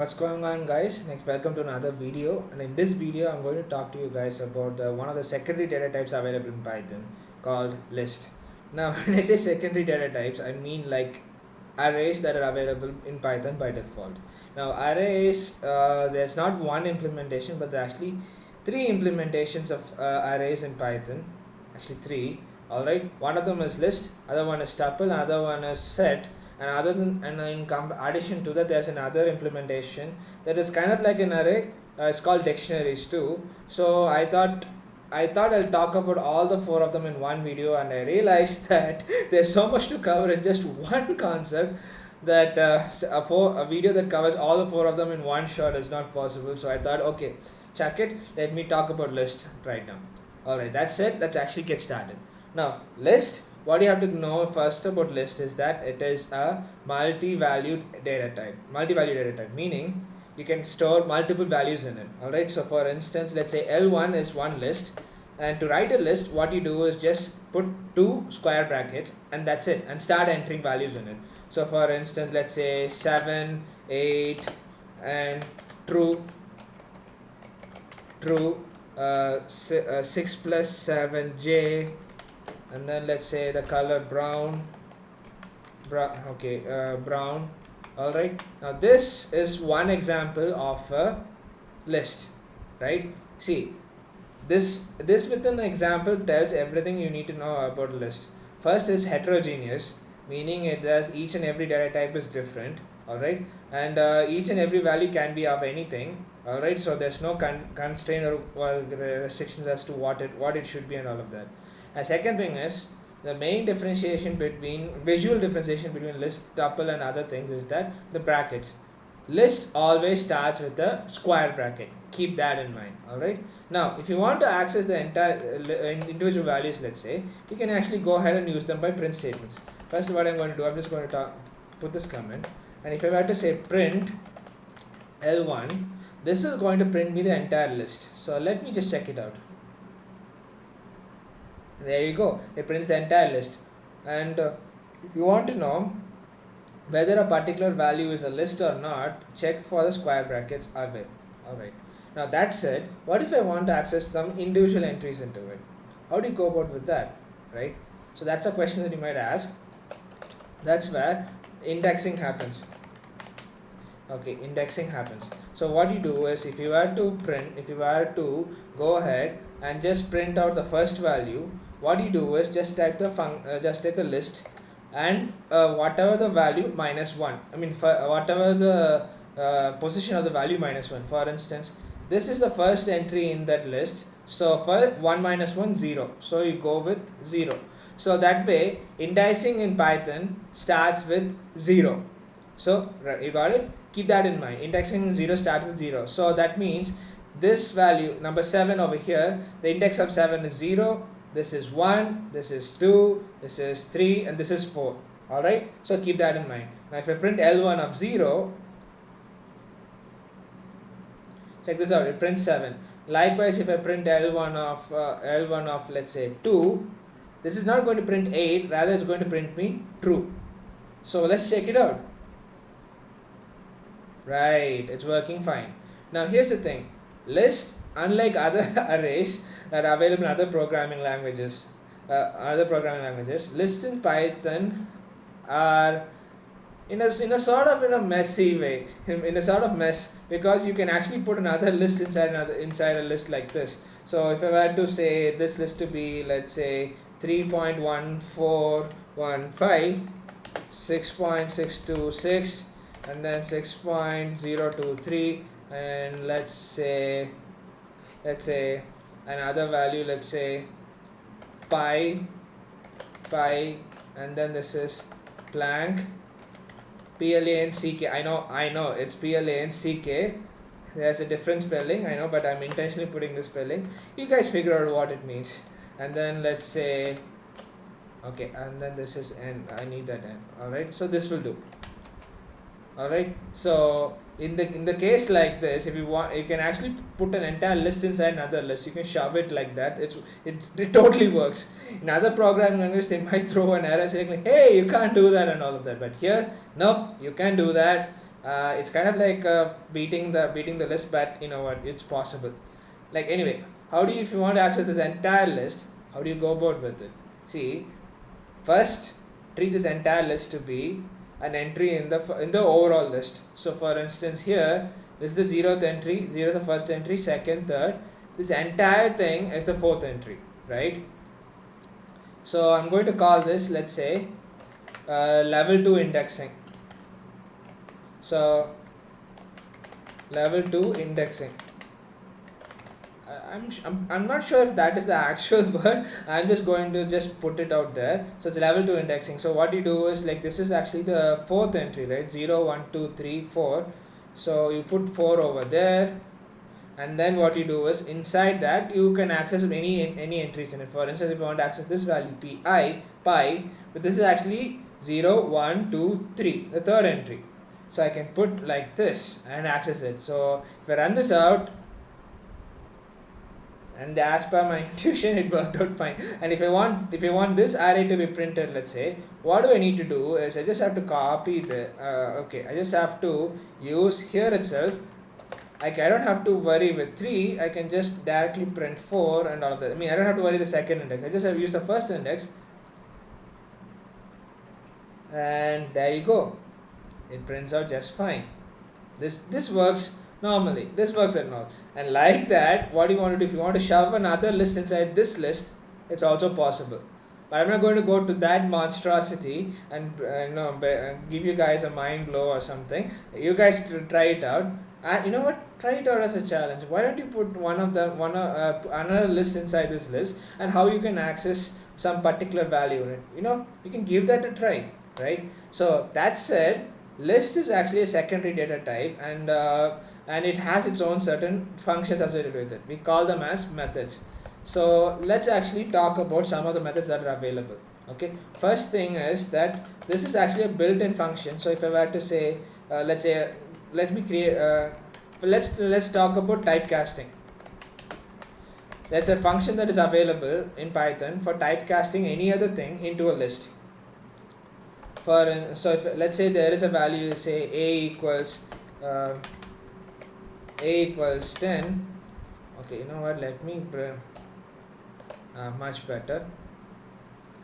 What's going on, guys? Welcome to another video, and in this video I'm going to talk to you guys about one of the secondary data types available in Python called list. Now when I say secondary data types, I mean like arrays that are available in Python by default. Now arrays, there's not one implementation, but there are actually three implementations of arrays in Python. Actually three. Alright, one of them is list, other one is tuple, other one is set, and in addition to that, there's another implementation that is kind of like an array. It's called dictionaries too. So I thought I'll talk about all the four of them in one video, and I realized that there's so much to cover in just one concept that a video that covers all the four of them in one shot is not possible. So I thought, okay, check it. Let me talk about list right now. Alright, that's it. Let's actually get started. Now, list, what you have to know first about list is that it is a multi-valued data type. Multi-value data type, meaning you can store multiple values in it. Alright, so for instance, let's say L1 is one list, and to write a list, what you do is just put two square brackets, and that's it, and start entering values in it. So for instance, let's say 7, 8, and true, 6 plus 7, J, and then let's say the color brown. All right, now this is one example of a list, right? See, this with an example tells everything you need to know about a list. First is heterogeneous, meaning it does each and every data type is different. All right, and each and every value can be of anything. All right, so there's no constraint or restrictions as to what it should be and all of that. And second thing is, the main visual differentiation between list, tuple and other things is that the brackets. List always starts with a square bracket. Keep that in mind. Alright. Now, if you want to access the entire individual values, let's say, you can actually go ahead and use them by print statements. First, what I'm going to do, I'm just going to put this comment. And if I were to say print L1, this is going to print me the entire list. So let me just check it out. There you go, it prints the entire list. And if you want to know whether a particular value is a list or not, check for the square brackets away. Alright, now that said, what if I want to access some individual entries into it? How do you go about with that, right? So that's a question that you might ask. That's where indexing happens. Okay, indexing happens. So what you do is, if you were to go ahead and just print out the first value, what you do is just type the list, and whatever the value minus 1, I mean whatever the position of the value minus 1. For instance, this is the first entry in that list, so for 1 minus 1, 0, so you go with 0. So that way indexing in Python starts with 0. So you got it? Keep that in mind. Indexing in 0 starts with 0. So that means this value, number 7 over here, the index of 7 is 0, this is 1, this is 2, this is 3, and this is 4. Alright? So keep that in mind. Now if I print L1 of 0, check this out, it prints 7. Likewise, if I print L1 of let's say 2, this is not going to print 8, rather it's going to print me true. So let's check it out. Right, it's working fine. Now here's the thing, list, unlike other arrays that are available in other programming languages, lists in Python are in a sort of messy way, in a sort of mess, because you can actually put another list inside a list like this. So if I were to say this list to be, let's say 3.1415, 6.626, and then 6.023, and let's say another value, let's say pi, and then this is blank, PLANCK. I know it's PLANCK. There's a different spelling, I know, but I'm intentionally putting this spelling. You guys figure out what it means. And then let's say, okay, and then this is n. I need that n. Alright, so this will do. Alright, so in the case like this, if you want, you can actually put an entire list inside another list. You can shove it like that. It totally works. In other programming languages, they might throw an error saying like, hey, you can't do that and all of that. But here, nope, you can do that. It's kind of like beating the list, but you know what, it's possible. Like anyway, how do you, if you want to access this entire list, how do you go about with it? See, first treat this entire list to be an entry in the overall list. So for instance here, this is the 0th entry, 0 is the first entry, second, third. This entire thing is the 4th entry, right? So I'm going to call this, let's say, level 2 indexing. So level 2 indexing. I'm not sure if that is the actual word. I'm just going to just put it out there. So it's level 2 indexing. So what you do is, like, this is actually the 4th entry, right? 0 1 2 3 4. So you put 4 over there, and then what you do is, inside that you can access any entries in it. For instance, if you want to access this value pi, but this is actually 0 1 2 3, the 3rd entry. So I can put like this and access it. So if I run this out, and as per my intuition, it worked out fine. And if I want this array to be printed, let's say, what do I need to do is, I just have to copy the I just have to use here itself. I don't have to worry with 3. I can just directly print 4 and all of that. I mean, I don't have to worry the second index. I just have to use the first index, and there you go. It prints out just fine. This works normally. This works at all. And like that, what do you want to do? If you want to shove another list inside this list, it's also possible. But I'm not going to go to that monstrosity and give you guys a mind blow or something. You guys try it out. And you know what? Try it out as a challenge. Why don't you put another list inside this list, and how you can access some particular value in it? You can give that a try, right? So that said, list is actually a secondary data type, and it has its own certain functions associated with it. We call them as methods. So let's actually talk about some of the methods that are available. Okay, first thing is that this is actually a built-in function. So if I were to say, let's talk about typecasting. There's a function that is available in Python for typecasting any other thing into a list. So if, let's say, there is a value, say a equals 10. Okay, you know what, let me much better,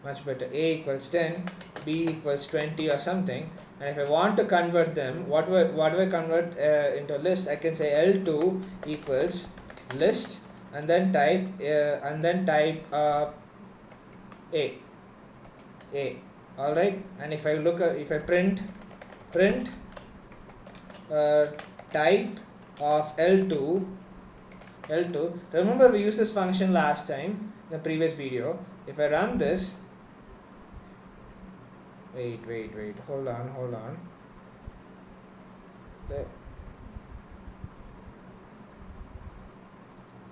a equals 10, b equals 20 or something. And if I want to convert them, what do I convert into a list? I can say L2 equals list, and then type a. Alright, and if I print type of L2, remember we used this function last time in the previous video. If I run this, wait, hold on. The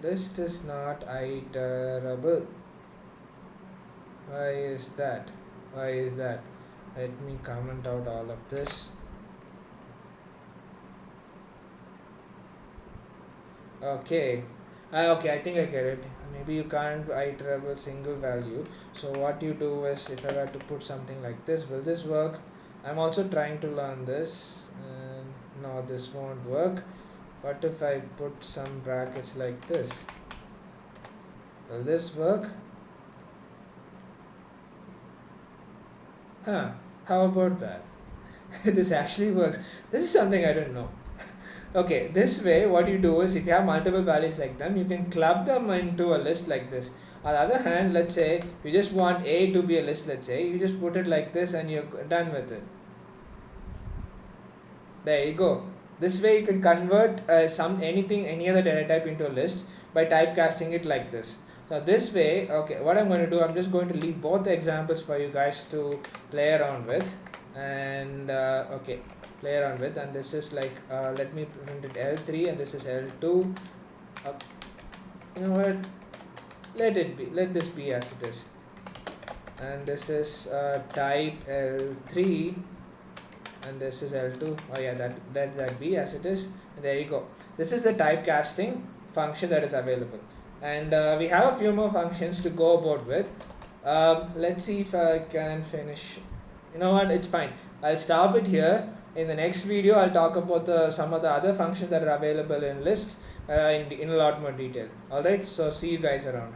list is not iterable. Why is that? Let me comment out all of this. Okay, I think I get it. Maybe you can't iterate a single value. So what you do is, if I were to put something like this, will this work? I'm also trying to learn this, and no, this won't work. What if I put some brackets like this? Will this work? How about that? This actually works. This is something I don't know. Okay, this way what you do is, if you have multiple values like them, you can club them into a list like this. On the other hand, let's say you just want a to be a list, let's say, you just put it like this and you're done with it. There you go. This way you can convert any other data type into a list by typecasting it like this. So this way, okay, what I'm going to do, I'm just going to leave both the examples for you guys to play around with, and play around with. And this is like, let me print it L3, and this is L2. You know what? Let this be as it is. And this is type L3, and this is L2. Oh yeah, that be as it is. And there you go. This is the typecasting function that is available. And we have a few more functions to go about with. Let's see if I can finish. You know what, it's fine. I'll stop it here. In the next video, I'll talk about some of the other functions that are available in list in a lot more detail. Alright, so see you guys around.